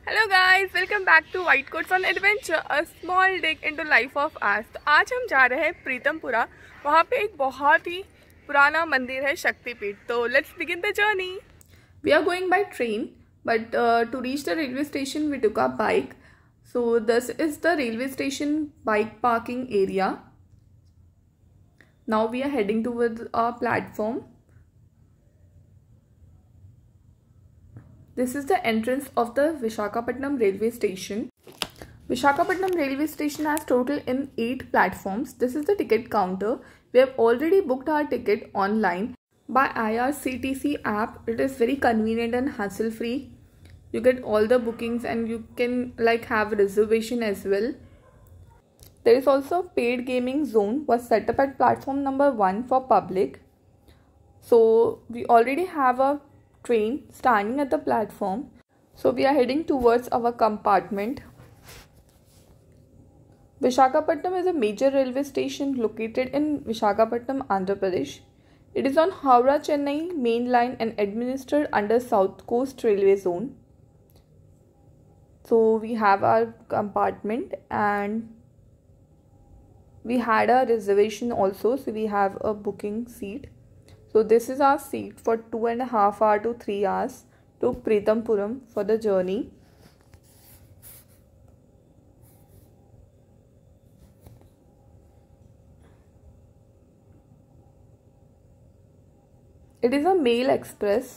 Hello guys, welcome back to white coats on adventure, a small dig into life of ours. तो आज हम जा रहे हैं प्रीतमपुरा। वहाँ पे एक बहुत ही पुराना मंदिर है, शक्तिपीठ। तो let's begin the journey. We are going by train, but to reach the railway station we took a bike. So this is the railway station bike parking area. Now we are heading towards our platform. This is the entrance of the Visakhapatnam railway station. Visakhapatnam railway station has total in 8 platforms. This is the ticket counter. We have already booked our ticket online by IRCTC app. It is very convenient and hassle free. You get all the bookings and you can have reservation as well. There is also a paid gaming zone was set up at platform number 1 for public. So we already have a train standing at the platform. So we are heading towards our compartment. Visakhapatnam is a major railway station located in Visakhapatnam, Andhra Pradesh. It is on Howrah-Chennai main line and administered under South Coast Railway Zone. So we have our compartment and we had a reservation also, so we have a booking seat. So this is our seat for 2.5 hours to 3 hours to Pritampuram for the journey. It is a mail express.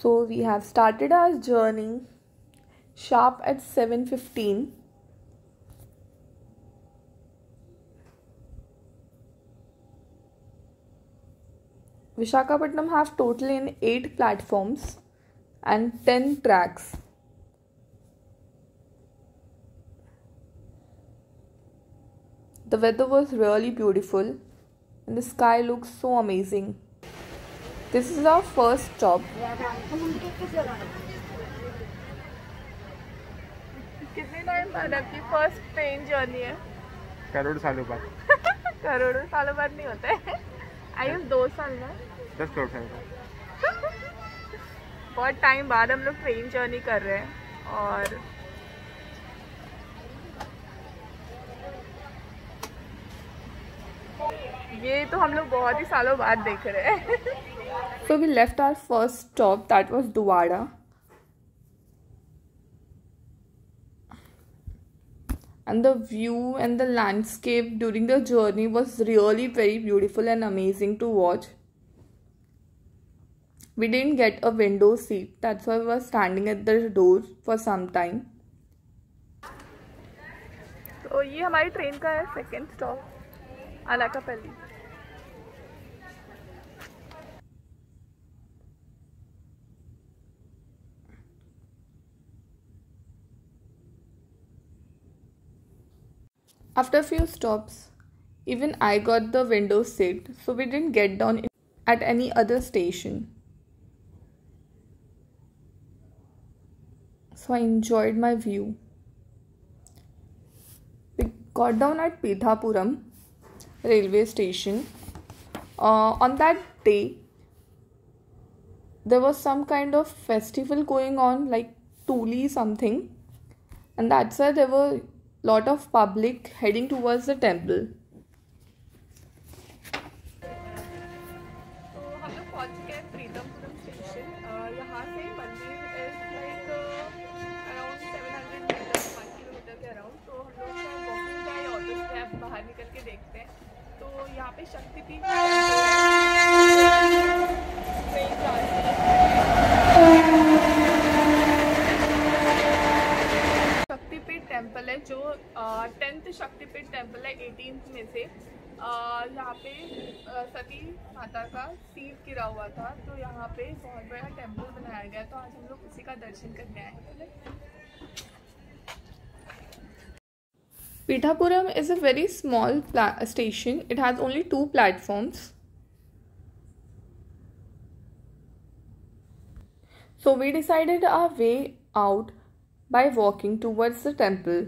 So we have started our journey sharp at 7:15. Visakhapatnam have total in 8 platforms and 10 tracks. The weather was really beautiful and the sky looks so amazing. This is our first stop. कितने time बाद आपकी first train journey है? करोड़ सालों बाद। करोड़ों सालों बाद नहीं होता है, आई 2 साल में 10 करोड़ साल बाद। बहुत टाइम बाद हम लोग ट्रेन जर्नी कर रहे हैं और ये तो हम लोग बहुत ही सालों बाद देख रहे हैं. So we left our first stop, that was Duvada. And the view and the landscape during the journey was really very beautiful and amazing to watch. We didn't get a window seat, that's why we were standing at the door for some time. तो ये हमारी train का है second stop, Alakapalli. After a few stops, even I got the window seat, so we didn't get down at any other station. So I enjoyed my view. We got down at Pithapuram railway station. On that day, there was some kind of festival going on, like Tuli something, and that's why there were lot of public heading towards the temple. तो हम लोग पहुंच चुके हैं प्रीतमपुरम station. यहाँ से मंदिर is around 700 metre, 1 kilometre के अराउंड. तो हम लोग का वॉकिंग का या ऑटो से आप बाहर निकल के देखते हैं. तो यहाँ पे शक्तिपीठ टेम्पल है, जो 10th शक्तिपीठ टेम्पल है 18th में से. यहाँ पे सती माता का सील गिरा हुआ था, तो यहाँ पे बहुत बड़ा टेम्पल बनाया गया. तो आज हम लोग उसी का दर्शन करने आए हैं. Pithapuram is a very small station. It has only 2 platforms. So we decided our way out by walking towards the temple.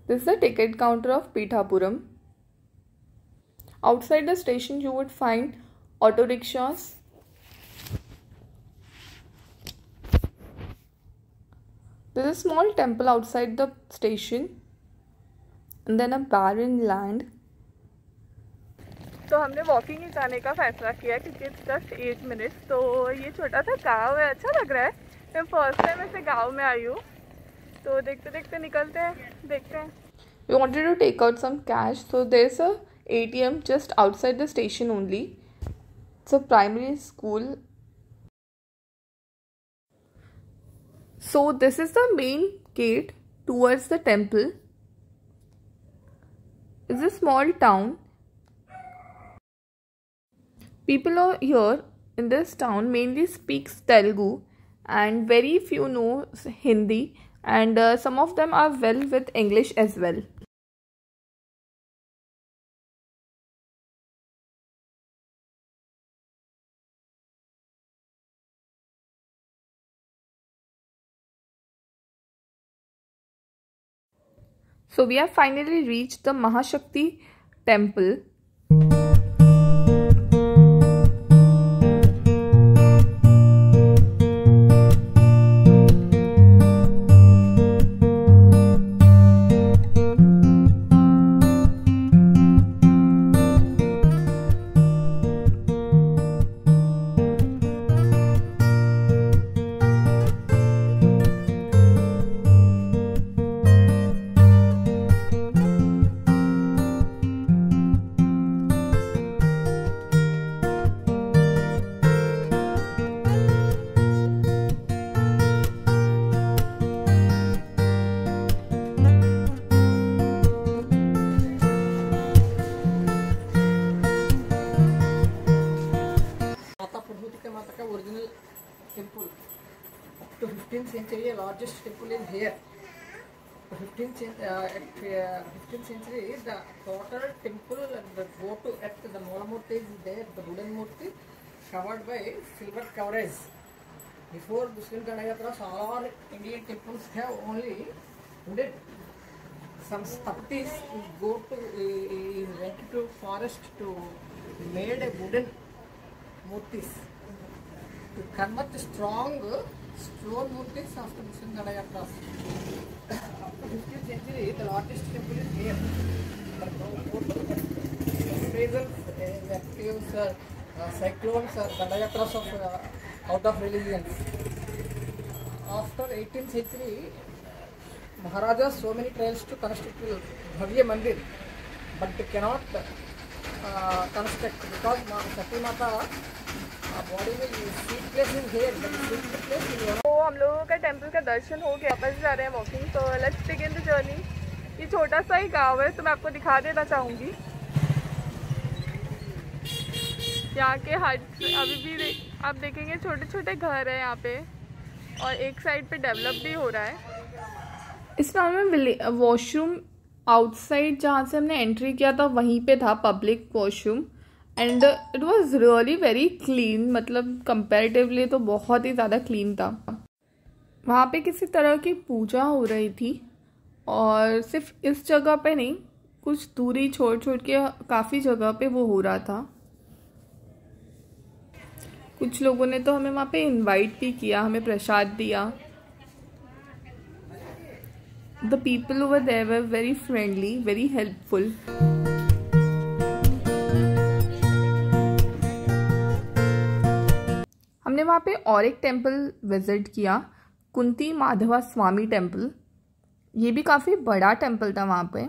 This is the ticket counter of Pithapuram. Outside the station you would find auto rickshaws There's a small temple outside the station and then a barren land. तो हमने walking ही जाने का फैसला किया क्योंकि it's just 8 minutes. तो ये छोटा सा गाँव है, अच्छा लग रहा है। मैं फर्स्ट टाइम ऐसे गाँव में आई हूँ, तो देखते देखते निकलते हैं, देखते हैं। We wanted to take out some cash, so there's a ATM just outside the station only. It's a primary school. So this is the main gate towards the temple. It's a small town. People are here in this town mainly speaks Telugu and very few know Hindi, and some of them are well with English as well. So we have finally reached the Mahashakti temple. Original temple up to 15th century, largest temple is here. 15th century, the total temple and the go-to at the Moolamurti is there, the wooden murti covered by silver coverage. Before Muslim Ganayatras, all Indian temples have only wooden. Some Taptis go to went to forest to made a wooden murtis to convert strong stone murtis after Muslim Ganayatras. After 15th century, the largest temple is here. Seasons, cyclones, Ganayatras of out of religions. After 18th century, Maharajas so many trials to construct Bhavya Mandir, but they cannot construct because Sati Mata body में seat place is here, but seat place is. तो हम लोगों का temple का दर्शन हो गया, वापस जा रहे हैं वॉकिंग। तो लेट्स बिगिन द जर्नी। ये छोटा सा ही गांव है, तो मैं आपको दिखा देना चाहूँगी। यहाँ के हट अभी भी आप देखेंगे छोटे छोटे घर है यहाँ पे, और एक साइड पे डेवलप भी हो रहा है। इस टाउन में वॉशरूम आउटसाइड जहाँ से हमने एंट्री किया था वहीं पे था public washroom, and it was really very clean, मतलब कंपेरेटिवली तो बहुत ही ज़्यादा क्लीन था। वहाँ पे किसी तरह की पूजा हो रही थी, और सिर्फ इस जगह पे नहीं, कुछ दूरी छोड़ छोड़ के काफ़ी जगह पे वो हो रहा था। कुछ लोगों ने तो हमें वहाँ पे इनवाइट भी किया, हमें प्रसाद दिया। The people over there were very friendly, very helpful. हमने वहाँ पे और एक टेम्पल विजिट किया, कुंती माधवा स्वामी टेम्पल। ये भी काफ़ी बड़ा टेम्पल था वहाँ पे।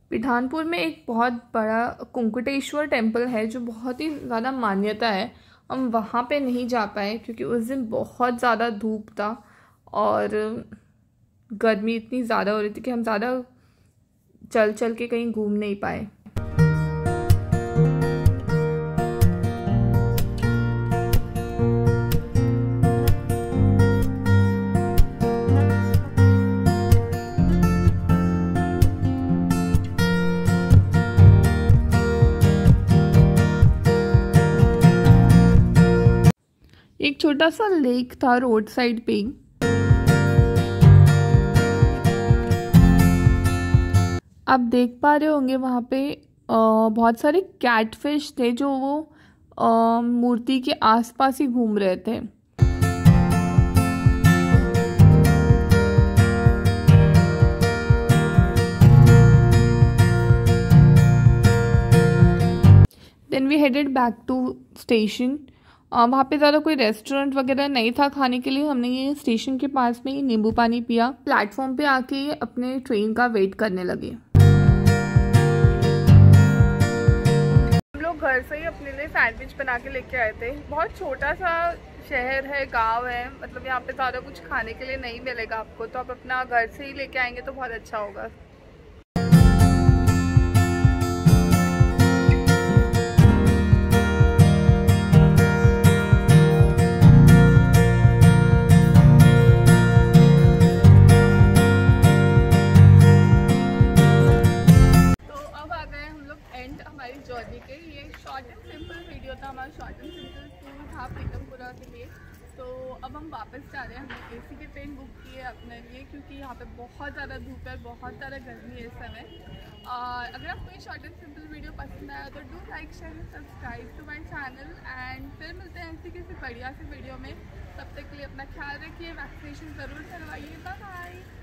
पिठानपुर में एक बहुत बड़ा कुंकुटेश्वर टेम्पल है जो बहुत ही ज़्यादा मान्यता है। हम वहाँ पे नहीं जा पाए क्योंकि उस दिन बहुत ज़्यादा धूप था और गर्मी इतनी ज़्यादा हो रही थी कि हम ज़्यादा चल चल के कहीं घूम नहीं पाए। एक छोटा सा लेक था रोड साइड पे। आप देख पा रहे होंगे वहाँ पे बहुत सारे कैटफिश थे जो वो मूर्ति के आसपास ही घूम रहे थे। Then we headed back to station. वहाँ पे ज़्यादा कोई रेस्टोरेंट वगैरह नहीं था खाने के लिए। हमने ये स्टेशन के पास में ही नींबू पानी पिया। प्लेटफॉर्म पे आके अपने ट्रेन का वेट करने लगे। हम लोग घर से ही अपने लिए सैंडविच बना के लेके आए थे। बहुत छोटा सा शहर है, गांव है, मतलब यहाँ पे ज़्यादा कुछ खाने के लिए नहीं मिलेगा आपको, तो आप अपना घर से ही लेके आएंगे तो बहुत अच्छा होगा। जर्नी के ये शॉर्ट एंड सिंपल वीडियो था, हमारा शॉर्ट एंड सिंपल टूर था प्रीतमपुरा के लिए। तो अब हम वापस जा रहे हैं। हमने एसी की ट्रेन बुक की है अपने लिए, क्योंकि यहाँ पे बहुत ज़्यादा धूप है, बहुत ज़्यादा गर्मी है इस समय। अगर आपको ये शॉर्ट एंड सिंपल वीडियो पसंद आया तो do like share and subscribe to my channel. And फिर मिलते हैं ऐसी किसी बढ़िया सी वीडियो में। तब तक के लिए अपना ख्याल रखिए, वैक्सीनेशन ज़रूर करवाइए। Bye bye.